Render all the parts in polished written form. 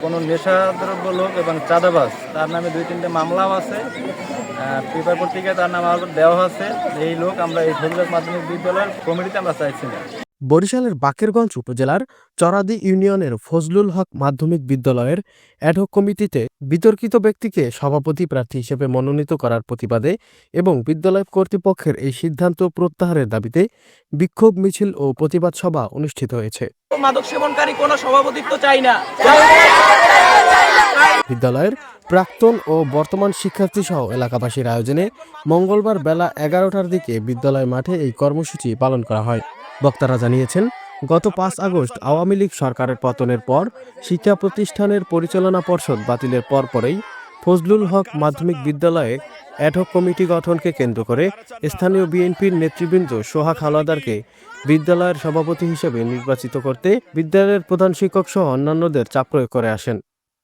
কোনো নেশাদ্রব্য লোক এবং চাঁদাবাজ তার নামে ২-৩টে মামলাও আছে। পেপার পত্রিকায় তার নাম আবার দেওয়া আছে। এই লোক আমরা এই ফজলুল হক মাধ্যমিক বিদ্যালয়ের কমিটিতে আমরা চাইছি না। বরিশালের বাকেরগঞ্জ উপজেলার চরাদি ইউনিয়নের ফজলুল হক মাধ্যমিক বিদ্যালয়ের অ্যাডহক কমিটিতে বিতর্কিত ব্যক্তিকে সভাপতি প্রার্থী হিসেবে মনোনীত করার প্রতিবাদে এবং বিদ্যালয় কর্তৃপক্ষের এই সিদ্ধান্ত প্রত্যাহারের দাবিতে বিক্ষোভ মিছিল ও প্রতিবাদ সভা অনুষ্ঠিত হয়েছে। মাদক সেবনকারী কোনো সভাপতিত্ব চাই না। বিদ্যালয়ের প্রাক্তন ও বর্তমান শিক্ষার্থী সহ এলাকাবাসীর আয়োজনে মঙ্গলবার বেলা 11টার দিকে বিদ্যালয় মাঠে এই কর্মসূচি পালন করা হয়। বক্তারা জানিয়েছেন, গত 5 আগস্ট আওয়ামী লীগ সরকারের পতনের পর শিক্ষা প্রতিষ্ঠানের পরিচালনা পর্ষদ বাতিলের পরপরই ফজলুল হক মাধ্যমিক বিদ্যালয়ে অ্যাডহক কমিটি গঠনকে কেন্দ্র করে স্থানীয় বিএনপির নেতৃবৃন্দ সোহাগ হাওলাদারকে বিদ্যালয়ের সভাপতি হিসেবে নির্বাচিত করতে বিদ্যালয়ের প্রধান শিক্ষক সহ অন্যান্যদের চাপ প্রয়োগ করে আসেন।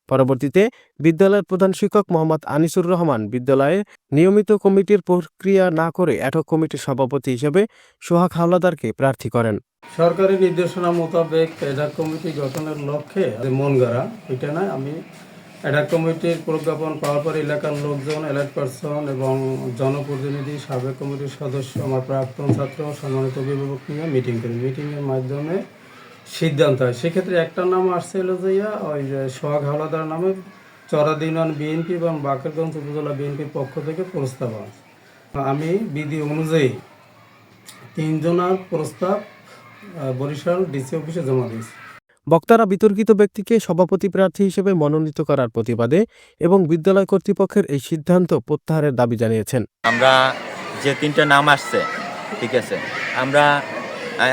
পরবর্তীতে বিদ্যালয়ের প্রধান শিক্ষক মোহাম্মদ আনিসুর রহমান বিদ্যালয়ে নিয়মিত কমিটির প্রক্রিয়া না করে অ্যাডহক কমিটির সভাপতি হিসেবে সোহাগ হাওলাদারকে প্রার্থী করেন। সরকারি নির্দেশনা মোতাবেক অ্যাডহক কমিটি গঠনের লক্ষ্যে মন গড়া এটা নয়। আমি অ্যাডহক কমিটির প্রজ্ঞাপন পাওয়ার পর এলাকার লোকজন, এলাইট পার্সন এবং জনপ্রতিনিধি, সাবেক কমিটির সদস্য, আমার প্রাক্তন ছাত্র, সম্মানিত অভিভাবক নিয়ে মিটিং করি। মিটিংয়ের মাধ্যমে সিদ্ধান্ত হয়। সেক্ষেত্রে একটা নাম আসছে হলো যে ওই সোহাগ হাওলাদার নামে চরাদি ইউনিয়ন বিএনপি এবং বাকেরগঞ্জ উপজেলা বিএনপির পক্ষ থেকে প্রস্তাব আছে। আমি বিধি অনুযায়ী 3 জনের প্রস্তাব বরিশাল ডিসি অফিসে জমা দিয়েছি। বক্তারা বিতর্কিত ব্যক্তিকে সভাপতি প্রার্থী হিসেবে মনোনীত করার প্রতিবাদে এবং বিদ্যালয় কর্তৃপক্ষের এই সিদ্ধান্ত প্রত্যাহারের দাবি জানিয়েছেন। আমরা যে 3টা নাম আসছে, ঠিক আছে, আমরা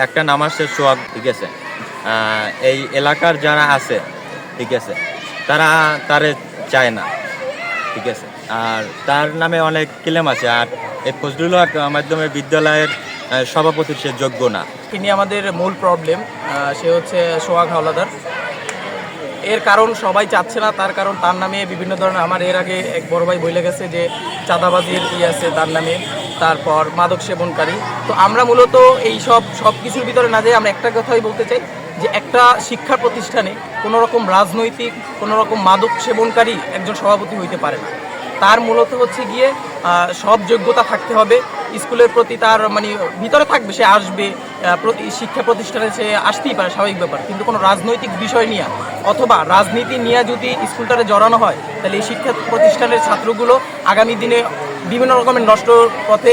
একটা নাম আসছে সোহাগ, ঠিক আছে, এই এলাকার যারা আছে, ঠিক আছে, তারে চায় না, ঠিক আছে, আর তার নামে অনেক ক্লেম আছে। আর এই ফজলুল হক মাধ্যমিক বিদ্যালয়ের সভাপতির সে যোগ্য না। তিনি আমাদের মূল প্রবলেম। সে হচ্ছে সোহাগ হাওলাদার। এর কারণ সবাই চাচ্ছে না, তার কারণ তার নামে বিভিন্ন ধরনের, আমার এর আগে এক বড় ভাই বলে গেছে যে চাঁদাবাজির আছে তার নামে, তারপর মাদক সেবনকারী। তো আমরা মূলত এই সব কিছুর ভিতরে না যেয়ে আমরা একটা কথাই বলতে চাই যে একটা শিক্ষা প্রতিষ্ঠানে কোনো রকম রাজনৈতিক, কোনো রকম মাদক সেবনকারী একজন সভাপতি হইতে পারে না। তার মূলত হচ্ছে গিয়ে সব যোগ্যতা থাকতে হবে, স্কুলের প্রতি তার মানে ভিতরে থাকবে, সে আসবে, শিক্ষা প্রতিষ্ঠানে সে আসতেই পারে, স্বাভাবিক ব্যাপার। কিন্তু কোনো রাজনৈতিক বিষয় নিয়ে অথবা রাজনীতি নিয়ে যদি স্কুলটারে জড়ানো হয়, তাহলে এই শিক্ষা প্রতিষ্ঠানের ছাত্রগুলো আগামী দিনে বিভিন্ন রকমের নষ্ট পথে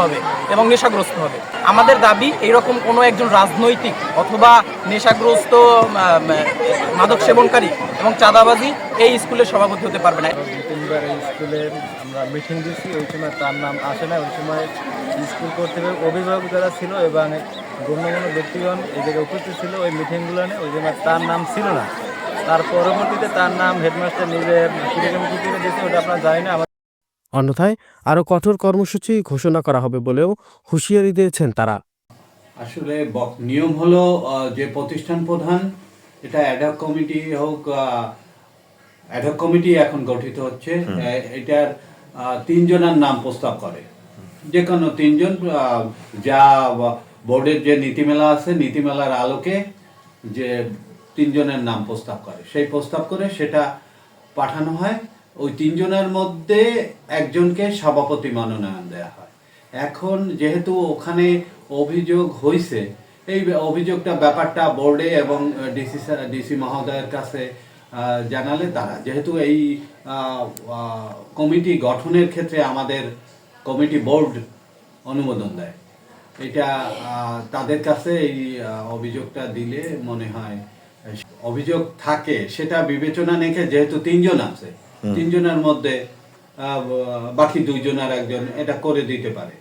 হবে এবং নেশাগ্রস্ত হবে। আমাদের দাবি এইরকম কোনো একজন রাজনৈতিক অথবা নেশাগ্রস্ত, মাদক সেবনকারী এবং চাঁদাবাজি এই স্কুলের সভাপতি হতে পারবে না। 2-3বার এই স্কুলে আমরা মিটিং দিচ্ছি, ওই সময় তার নাম আসে না। ওই সময় স্কুল কর্তৃপক্ষ, অভিভাবক যারা ছিল এবং গণ্যমান্য ব্যক্তিগণ এই জায়গায় উপস্থিত ছিল ওই মিটিংগুলো নিয়ে, ওই সময় তার নাম ছিল না। তার পরবর্তীতে তার নাম হেডমাস্টার নিজে কমিটি থেকে দিয়েছে, ওটা আপনারা জানি না। অন্যথায় আরও কঠোর কর্মসূচি ঘোষণা করা হবে বলেও হুঁশিয়ারি দিয়েছেন তারা। আসলে নিয়ম হলো যে প্রতিষ্ঠান প্রধান, এটা অ্যাডহক কমিটি হোক, অ্যাডহক কমিটি এখন গঠিত হচ্ছে, এটার 3 জনের নাম প্রস্তাব করে, যে কোনো 3 জন, যা বোর্ডের যে নীতিমেলা আছে, নীতিমেলার আলোকে যে 3 জনের নাম প্রস্তাব করে, সেই প্রস্তাব করে সেটা পাঠানো হয়। ওই 3 জনের মধ্যে একজনকে সভাপতি মনোনয়ন দেওয়া হয়। এখন যেহেতু ওখানে অভিযোগ হয়েছে, এই অভিযোগটা ব্যাপারটা বোর্ডে এবং ডিসি মহোদয়ের কাছে জানালে তারা, যেহেতু এই কমিটি গঠনের ক্ষেত্রে আমাদের কমিটি বোর্ড অনুমোদন দেয়, এটা তাদের কাছে এই অভিযোগটা দিলে মনে হয় অভিযোগ থাকে, সেটা বিবেচনা রেখে যেহেতু 3 জন আছে, 3 জনের মধ্যে বাকি 2 জনের একজন এটা করে দিতে পারে।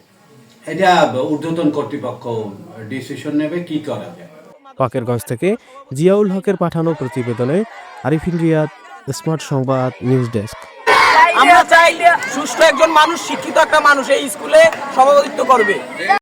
এটা ঊর্ধ্বতন কর্তৃপক্ষ ডিসিশন নেবে কি করা যায়। বাকেরগঞ্জ থেকে জিয়াউল হকের পাঠানো প্রতিবেদনে আরিফিন রিয়াদ, স্মার্ট সংবাদ, নিউজ ডেস্ক। আমরা চাই সুষ্ঠু একজন মানুষ, শিক্ষিত একটা মানুষ এই স্কুলে সভাপতিত্ব করবে।